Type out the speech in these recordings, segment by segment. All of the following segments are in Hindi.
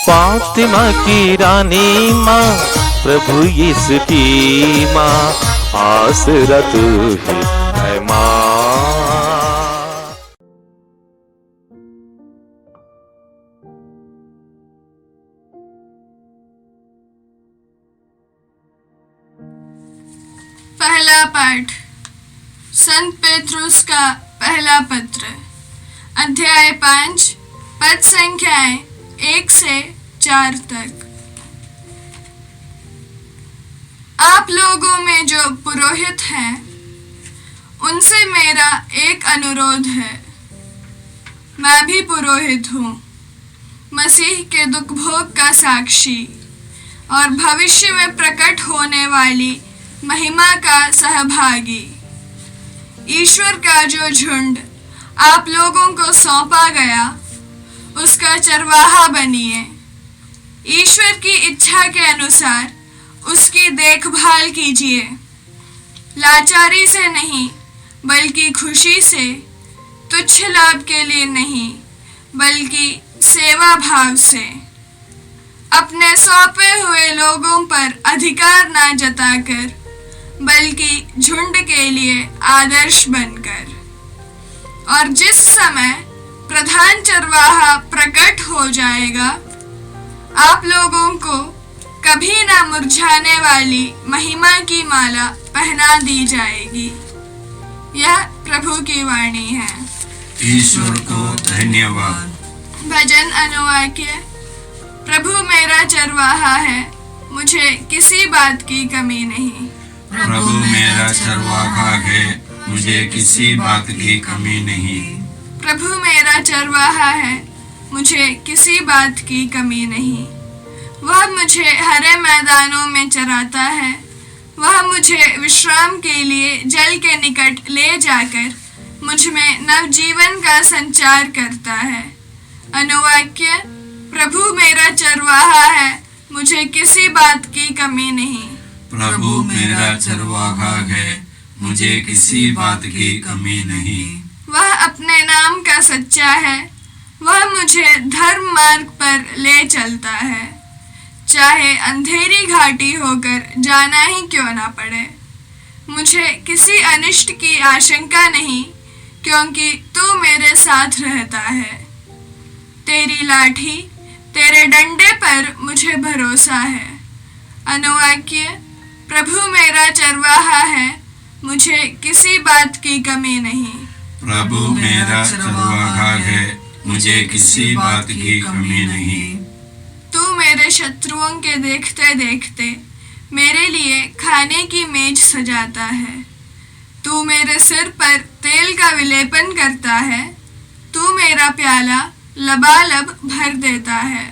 फातिमा की रानी माँ, प्रभु यीशु की माँ, आसरा तू ही है माँ। पहला पाठ संत पेत्रुस का पहला पत्र, अध्याय 5, पद संख्याएं 1 से 4 तक। आप लोगों में जो पुरोहित हैं, उनसे मेरा एक अनुरोध है। मैं भी पुरोहित हूँ, मसीह के दुख भोग का साक्षी और भविष्य में प्रकट होने वाली महिमा का सहभागी। ईश्वर का जो झुंड आप लोगों को सौंपा गया, उसका चरवाहा बनिए। ईश्वर की इच्छा के अनुसार उसकी देखभाल कीजिए, लाचारी से नहीं बल्कि खुशी से, तुच्छ लाभ के लिए नहीं बल्कि सेवा भाव से, अपने सौंपे हुए लोगों पर अधिकार न जताकर बल्कि झुंड के लिए आदर्श बनकर। और जिस समय प्रधान चरवाहा प्रकट हो जाएगा, आप लोगों को कभी न मुरझाने वाली महिमा की माला पहना दी जाएगी। यह प्रभु की वाणी है। ईश्वर को धन्यवाद। भजन अनुवाक्य। प्रभु मेरा चरवाहा है, मुझे किसी बात की कमी नहीं। प्रभु मेरा चरवाहा है, मुझे किसी बात की कमी नहीं। प्रभु मेरा चरवाहा है, मुझे किसी बात की कमी नहीं। वह मुझे हरे मैदानों में चराता है, वह मुझे विश्राम के लिए जल के निकट ले जाकर मुझ में नवजीवन का संचार करता है। अनुवाक्य। प्रभु मेरा चरवाहा है, मुझे किसी बात की कमी नहीं। प्रभु मेरा चरवाहा है, मुझे किसी बात की कमी नहीं। वह अपने नाम का सच्चा है, वह मुझे धर्म मार्ग पर ले चलता है, चाहे अंधेरी घाटी होकर जाना ही क्यों ना पड़े। मुझे किसी अनिष्ट की आशंका नहीं, क्योंकि तू मेरे साथ रहता है। तेरी लाठी, तेरे डंडे पर मुझे भरोसा है। अनुवाक्य। प्रभु मेरा चरवाहा है, मुझे किसी बात की कमी नहीं। प्रभु मेरा चरवाहा है, मुझे किसी बात की कमी नहीं। तू मेरे शत्रुओं के देखते देखते मेरे लिए खाने की मेज सजाता है। तू मेरे सिर पर तेल का विलेपन करता है, तू मेरा प्याला लबालब भर देता है।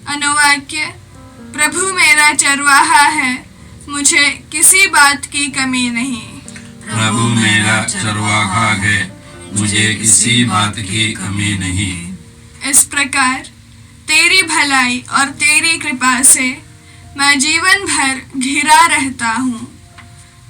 अनुवाक्य। प्रभु मेरा चरवाहा है, मुझे किसी बात की कमी नहीं। प्रभु मेरा चरवाहा है, मुझे किसी बात की कमी नहीं। इस प्रकार तेरी भलाई और तेरी कृपा से मैं जीवन भर घिरा रहता हूँ।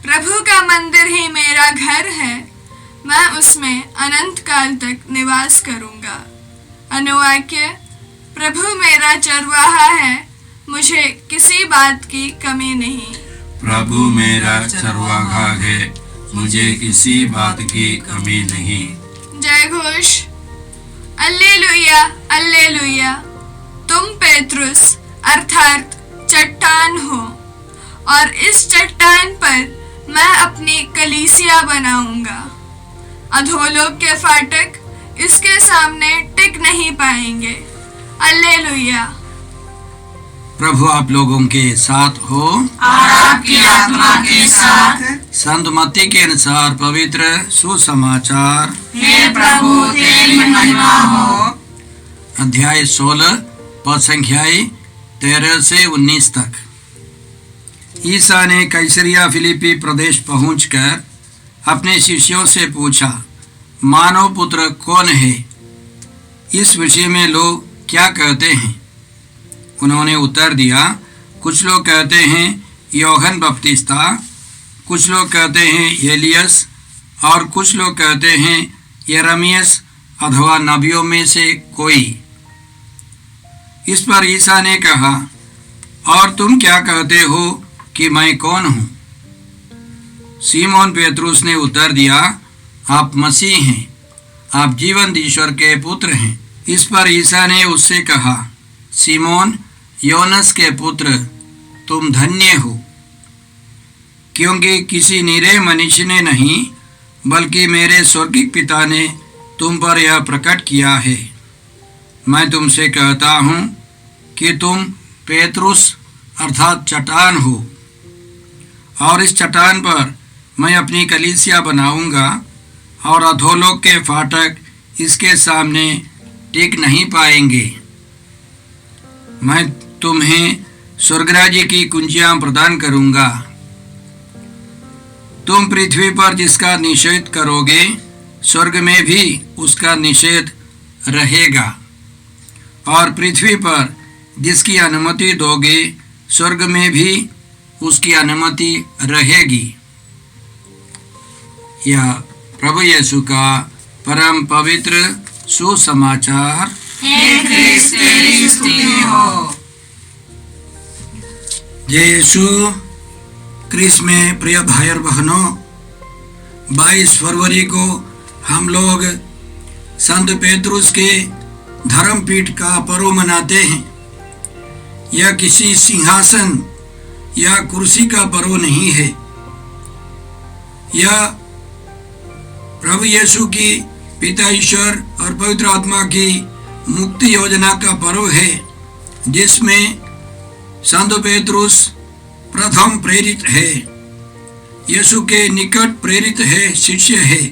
प्रभु का मंदिर ही मेरा घर है, मैं उसमें अनंत काल तक निवास करूँगा। अनुवाक्य। प्रभु मेरा चरवाहा है, मुझे किसी बात की कमी नहीं। प्रभु मेरा चरवाहा है, मुझे किसी बात की कमी नहीं। जय घोष। Alleluia alleluia. तुम पेत्रुस अर्थात चट्टान हो, और इस चट्टान पर मैं अपनी कलीसिया बनाऊंगा। अधोलोक के फाटक इसके सामने टिक नहीं पाएंगे। अल्लेलुया। प्रभु आप लोगों के साथ हो, और आपकी आत्मा के साथ। संत मत्ती के अनुसार पवित्र सुसमाचार। हे प्रभु तेरी महिमा हो। अध्याय 16 पद संख्याएं 13 से 19 तक। ईसा ने कैसरिया फिलिपी प्रदेश पहुंचकर अपने शिष्यों से पूछा, मानव पुत्र कौन है? इस विषय में लोग क्या कहते हैं? उन्होंने उत्तर दिया, कुछ लोग कहते हैं यूहन्ना बपतिस्ता, कुछ लोग कहते हैं एलियस, और कुछ लोग कहते हैं यिर्मयाह अथवा नबियों में से कोई। इस पर ईसा ने कहा, और तुम क्या कहते हो कि मैं कौन हूँ? सीमोन पेतरुस ने उत्तर दिया, आप मसीह हैं, आप जीवंत ईश्वर के पुत्र हैं। इस पर ईसा ने उससे कहा, सीमोन योनस के पुत्र, तुम धन्य हो, क्योंकि किसी निरे मनुष्य ने नहीं बल्कि मेरे स्वर्गीय पिता ने तुम पर यह प्रकट किया है। मैं तुमसे कहता हूँ कि तुम पेतरुस अर्थात चट्टान हो, और इस चट्टान पर मैं अपनी कलीसिया बनाऊंगा, और अधोलोक के फाटक इसके सामने टिक नहीं पाएंगे। मैं तुम्हें स्वर्गराज्य की कुंजियां प्रदान करूंगा। तुम पृथ्वी पर जिसका निषेध करोगे, स्वर्ग में भी उसका निषेध रहेगा, और पृथ्वी पर जिसकी अनुमति दोगे, स्वर्ग में भी उसकी अनुमति रहेगी। यह प्रभु यीशु का परम पवित्र सुसमाचार। हे क्रिस्त तेरी स्तुति हो। जय यीशु क्रिस्त में प्रिय भाई और बहनों, 22 फरवरी को हम लोग संत पेतरुस के धर्मपीठ का पर्व मनाते हैं। यह किसी सिंहासन या कुर्सी का पर्व नहीं है। यह प्रभु यीशु की पिता ईश्वर और पवित्र आत्मा की मुक्ति योजना का पर्व है, जिसमें संत पेतरुस प्रथम प्रेरित है, यीशु के निकट प्रेरित है, शिष्य है।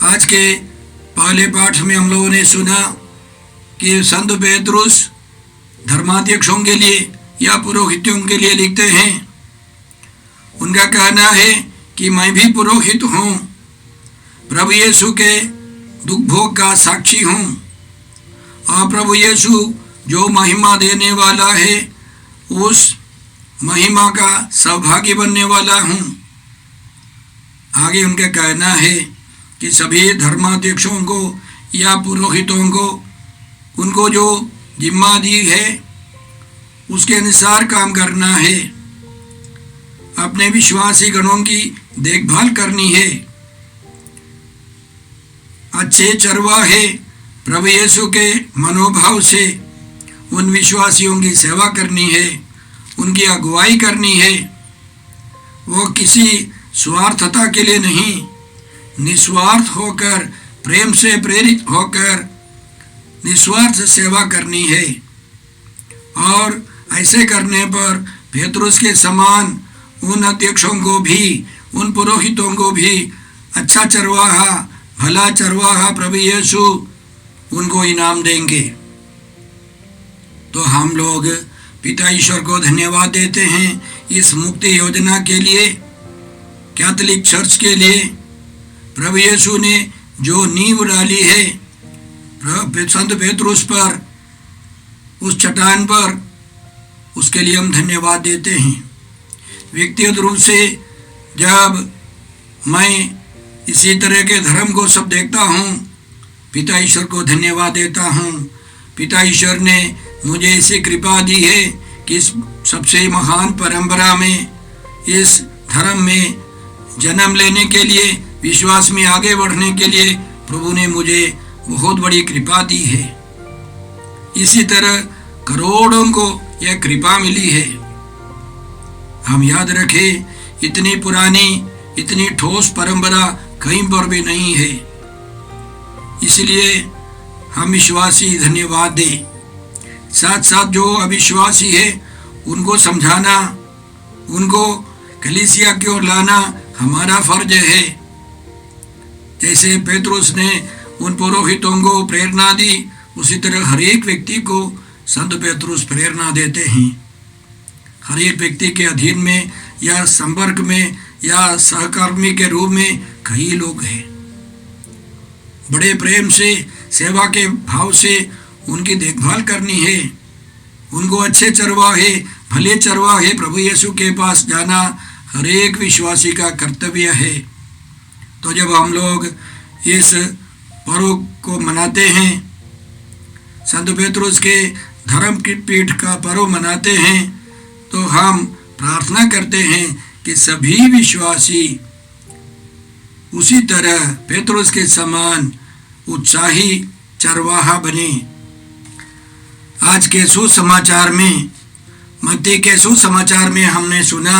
आज के पहले पाठ में हम लोगों ने सुना कि संत पेतरुस धर्माध्यक्षों के लिए या पुरोहितों के लिए लिखते हैं। उनका कहना है कि मैं भी पुरोहित हूँ, प्रभु यीशु के दुख भोग का साक्षी हूँ, और प्रभु यीशु जो महिमा देने वाला है, उस महिमा का सौभागी बनने वाला हूँ। आगे उनका कहना है कि सभी धर्माध्यक्षों को या पुरोहितों को उनको जो जिम्मा दी है उसके अनुसार काम करना है, अपने विश्वासी गणों की देखभाल करनी है, अच्छे चरवाहे प्रभु यीशु के मनोभाव से उन विश्वासियों की सेवा करनी है, उनकी अगुवाई करनी है। वो किसी स्वार्थता के लिए नहीं, निस्वार्थ होकर, प्रेम से प्रेरित होकर निस्वार्थ सेवा करनी है। और ऐसे करने पर पेतरुस के समान उन अध्यक्षों को भी, उन पुरोहितों को भी अच्छा चरवाहा, भला चरवाहा प्रभु यीशु उनको इनाम देंगे। तो हम लोग पिता ईश्वर को धन्यवाद देते हैं इस मुक्ति योजना के लिए, कैथोलिक चर्च के लिए। प्रभु यीशु ने जो नींव डाली है संत पेतरुस पर, उस चट्टान पर, उसके लिए हम धन्यवाद देते हैं। व्यक्तिगत रूप से जब मैं इसी तरह के धर्म को सब देखता हूँ, पिता ईश्वर को धन्यवाद देता हूँ। पिता ईश्वर ने मुझे ऐसी कृपा दी है कि इस सबसे महान परंपरा में, इस धर्म में जन्म लेने के लिए, विश्वास में आगे बढ़ने के लिए प्रभु ने मुझे बहुत बड़ी कृपा दी है। इसी तरह करोड़ों को यह कृपा मिली है। हम याद रखें, इतनी पुरानी, इतनी ठोस परंपरा कहीं पर भी नहीं है। इसलिए हम विश्वासी धन्यवाद दें। साथ साथ जो अविश्वासी है उनको समझाना, उनको कलीसिया की ओर लाना हमारा फर्ज है। जैसे पेतरुस ने उन पुरोहितों को प्रेरणा दी, उसी तरह हर एक व्यक्ति को संत पेतरुस प्रेरणा देते हैं। हर एक व्यक्ति के अधीन में या संपर्क में या सहकर्मी के रूप में कई लोग हैं। बड़े प्रेम से, सेवा के भाव से उनकी देखभाल करनी है। उनको अच्छे चरवाहे, भले चरवाहे प्रभु यीशु के पास जाना हर एक विश्वासी का कर्तव्य है। तो जब हम लोग इस पर्व को मनाते हैं, संत पेतरुस के धर्म की पीठ का पर्व मनाते हैं, तो हम प्रार्थना करते हैं कि सभी विश्वासी उसी तरह पेतरुस के समान उत्साही चरवाहा बने। आज के सुसमाचार में, मत्ती के सुसमाचार में हमने सुना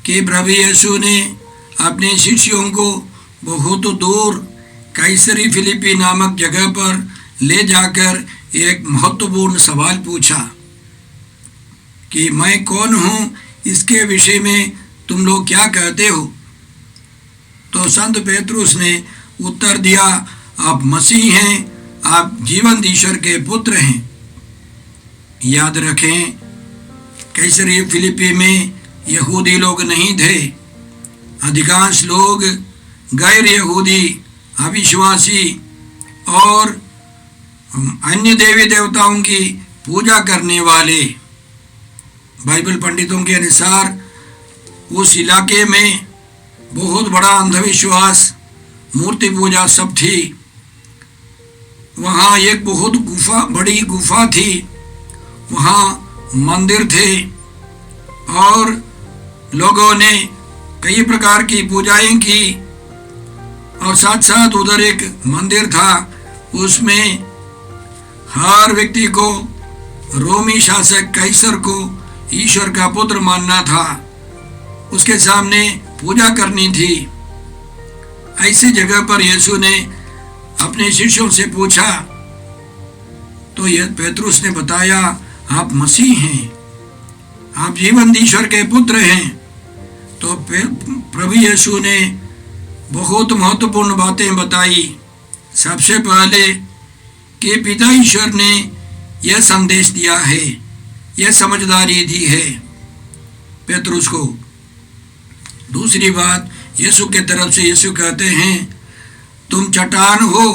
कि प्रभु यीशु ने अपने शिष्यों को बहुत दूर कैसरी फिलिपी नामक जगह पर ले जाकर एक महत्वपूर्ण सवाल पूछा कि मैं कौन हूँ, इसके विषय में तुम लोग क्या कहते हो। तो संत पेतरुस ने उत्तर दिया, आप मसीह हैं, आप जीवंत ईश्वर के पुत्र हैं। याद रखें, कैसरिया फिलिपी में यहूदी लोग नहीं थे। अधिकांश लोग गैर यहूदी, अविश्वासी और अन्य देवी देवताओं की पूजा करने वाले। बाइबल पंडितों के अनुसार उस इलाके में बहुत बड़ा अंधविश्वास, मूर्ति पूजा सब थी। वहाँ एक बहुत बड़ी गुफा थी, वहाँ मंदिर थे और लोगों ने कई प्रकार की पूजाएं की। और साथ साथ उधर एक मंदिर था, उसमें हर व्यक्ति को रोमी शासक कैसर को ईश्वर का पुत्र मानना था, उसके सामने पूजा करनी थी। ऐसी जगह पर यीशु ने अपने शिष्यों से पूछा, तो यह पेतरुस ने बताया, आप मसीह हैं, आप जीवंत ईश्वर के पुत्र हैं। तो प्रभु यीशु ने बहुत महत्वपूर्ण बातें बताई। सबसे पहले कि पिता ईश्वर ने यह संदेश दिया है, यह समझदारी दी है पेतरुस को। दूसरी बात, यीशु के तरफ से यीशु कहते हैं, तुम चट्टान हो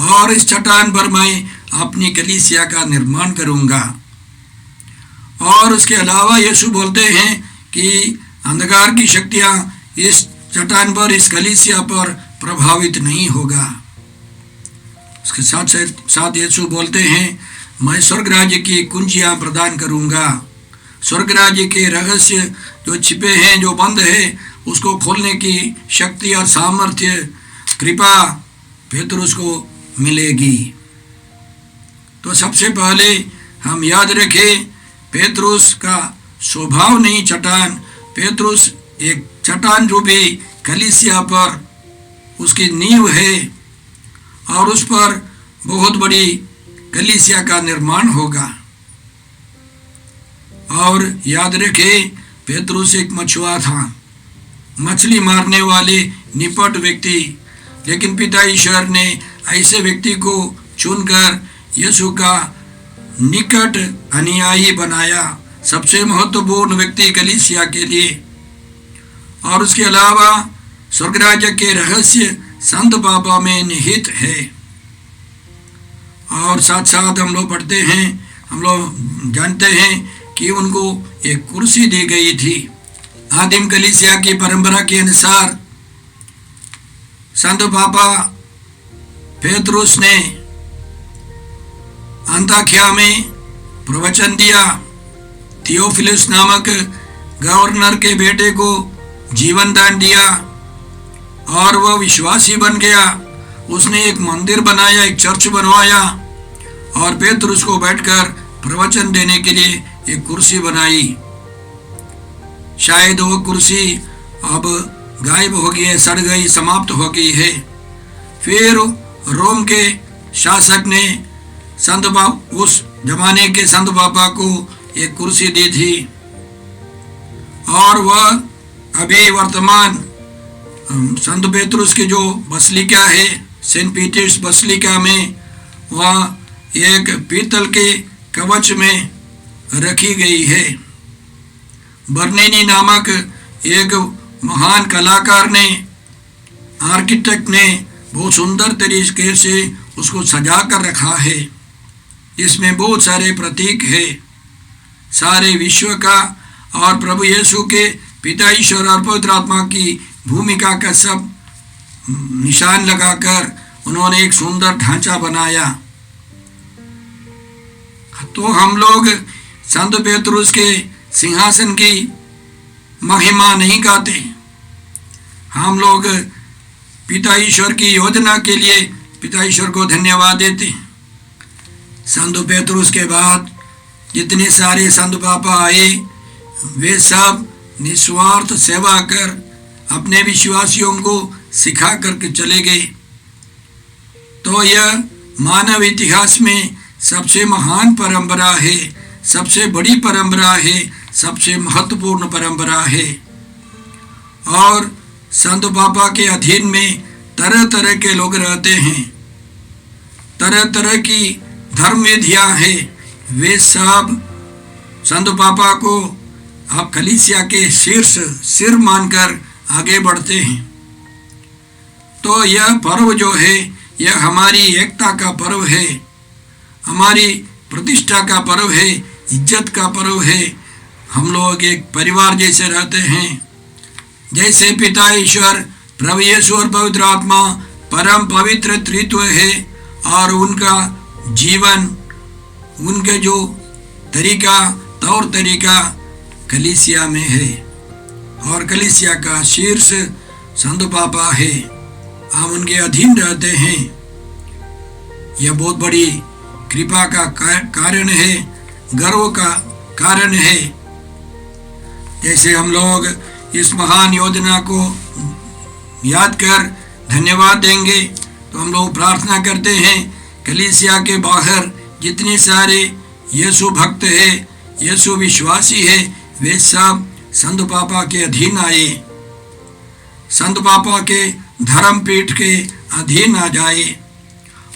और इस चट्टान पर मैं अपनी कलीसिया का निर्माण करूंगा। और उसके अलावा यीशु बोलते हैं कि अंधकार की शक्तियां इस चट्टान पर, इस कलीसिया पर प्रभावित नहीं होगा। उसके साथ यीशु बोलते हैं, मैं स्वर्ग राज्य की कुंजियां प्रदान करूंगा। स्वर्ग राज्य के रहस्य जो छिपे हैं, जो बंद है, उसको खोलने की शक्ति और सामर्थ्य, कृपा पेतरुस को मिलेगी। तो सबसे पहले हम याद रखें, पेतरुस का स्वभाव नहीं चट्टान, पेतरुस एक चट्टान रूपी कलीसिया पर उसकी नींव है और उस पर बहुत बड़ी कलीसिया का निर्माण होगा। और याद रखें, पेतरुस एक मछुआ था, मछली मारने वाले निपट व्यक्ति, लेकिन पिता ईश्वर ने ऐसे व्यक्ति को चुनकर यीशु का निकट अनुयायी बनाया, सबसे महत्वपूर्ण व्यक्ति कलीसिया के लिए। और उसके अलावा स्वर्ग राज्य के रहस्य संत पापा में निहित है। और साथ साथ हम लोग पढ़ते हैं, हम लोग जानते हैं कि उनको एक कुर्सी दी गई थी। आदिम कलीसिया की परंपरा के अनुसार संत पापा पेतरुस ने अंताकिया में प्रवचन दिया। थियोफिलस नामक गवर्नर के बेटे को जीवन दान दिया और वह विश्वासी बन गया। उसने एक मंदिर बनाया, एक चर्च बनवाया और पेतरुस को बैठकर प्रवचन देने के लिए एक कुर्सी बनाई। शायद वो कुर्सी अब गायब हो गई है, सड़ गई, समाप्त हो गई है। फिर रोम के शासक ने उस जमाने के संत पापा को एक कुर्सी दी थी और वह अभी वर्तमान संत पेतरुस की जो बसलिका है, सेंट पीटर्स बसलिका में, वह एक पीतल के कवच में रखी गई है। बर्नीनी नामक एक महान कलाकार ने, आर्किटेक्ट ने बहुत सुंदर तरीके से उसको सजा कर रखा है। इसमें बहुत सारे प्रतीक है सारे विश्व का, और प्रभु यीशु के पिता ईश्वर और पवित्र आत्मा की भूमिका का सब निशान लगाकर उन्होंने एक सुंदर ढांचा बनाया। तो हम लोग संत पेतरुस के सिंहासन की महिमा नहीं गाते। हम लोग पिता ईश्वर की योजना के लिए पिता ईश्वर को धन्यवाद देते हैं। संत पेतरुस के बाद जितने सारे संत पापा आए वे सब निस्वार्थ सेवा कर अपने विश्वासियों को सिखा करके चले गए। तो यह मानव इतिहास में सबसे महान परंपरा है, सबसे बड़ी परंपरा है, सबसे महत्वपूर्ण परंपरा है। और संत पापा के अधीन में तरह तरह के लोग रहते हैं, तरह तरह की धर्म विधियाँ हैं। वे सब संत पापा को आप कलीसिया के सिर मानकर आगे बढ़ते हैं। तो यह पर्व जो है यह हमारी एकता का पर्व है, हमारी प्रतिष्ठा का पर्व है, इज्जत का पर्व है। हम लोग एक परिवार जैसे रहते हैं। जैसे पिता ईश्वर, प्रभु यीशु और पवित्र आत्मा परम पवित्र त्रित्व है और उनका जीवन, उनके जो तौर तरीका कलीसिया में है और कलीसिया का शीर्ष संत पापा है। हम उनके अधीन रहते हैं। यह बहुत बड़ी कृपा का कारण है, गर्व का कारण है। जैसे हम लोग इस महान योजना को याद कर धन्यवाद देंगे तो हम लोग प्रार्थना करते हैं कलीसिया के बाहर जितने सारे यीशु भक्त है, यीशु विश्वासी है, वे सब संत पापा के अधीन आए, संत पापा के धर्म पीठ के अधीन आ जाए।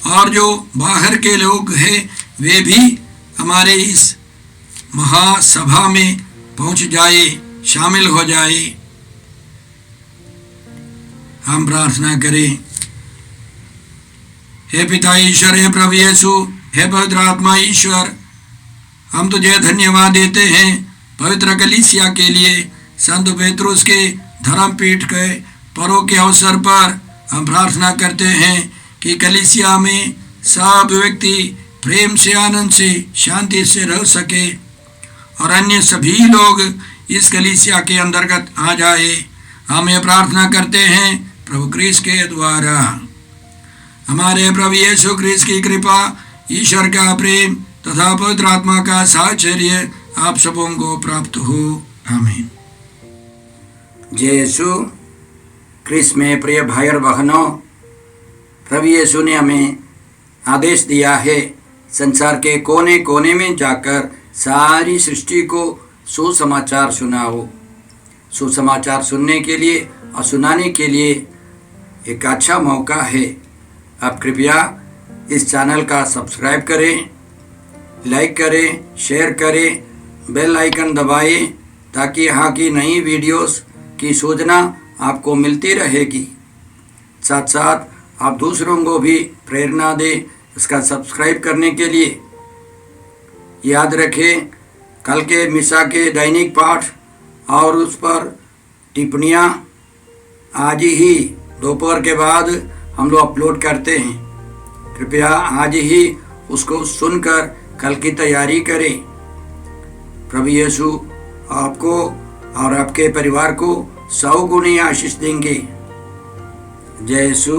और जो बाहर के लोग हैं वे भी हमारे इस महासभा में पहुंच जाए, शामिल हो जाए। हम प्रार्थना करें। हे पिता ईश्वर, हे प्रभु यीशु, हे पवित्र आत्मा ईश्वर, हम तुझे धन्यवाद देते हैं पवित्र कलीसिया के लिए। संत पेतरुस के धर्म पीठ के पर्व के अवसर पर हम प्रार्थना करते हैं कि कलीसिया में सब व्यक्ति प्रेम से, आनंद से, शांति से रह सके और अन्य सभी लोग इस कलीसिया के अंतर्गत आ जाए। हम ये प्रार्थना करते हैं प्रभु क्रिस्त के द्वारा। हमारे प्रभु यीशु क्रिस्त की कृपा, ईश्वर का प्रेम तथा पवित्र आत्मा का साहचर्य आप सबों को प्राप्त हो। आमीन। जय यीशु क्रिस्त में प्रिय भाई और बहनों, प्रभु यीशु ने हमें आदेश दिया है संसार के कोने कोने में जाकर सारी सृष्टि को सुसमाचार सुनाओ। सुसमाचार सुनने के लिए और सुनाने के लिए एक अच्छा मौका है। आप कृपया इस चैनल का सब्सक्राइब करें, लाइक करें, शेयर करें, बेल आइकन दबाएं ताकि यहाँ की नई वीडियोस की सूचना आपको मिलती रहेगी। साथ साथ आप दूसरों को भी प्रेरणा दें इसका सब्सक्राइब करने के लिए। याद रखें, कल के मिसा के दैनिक पाठ और उस पर टिप्पणियाँ आज ही दोपहर के बाद हम लोग अपलोड करते हैं। कृपया आज ही उसको सुनकर कल की तैयारी करें। प्रभु यीशु आपको और आपके परिवार को 100 गुनी आशीष देंगे। जय यीशु।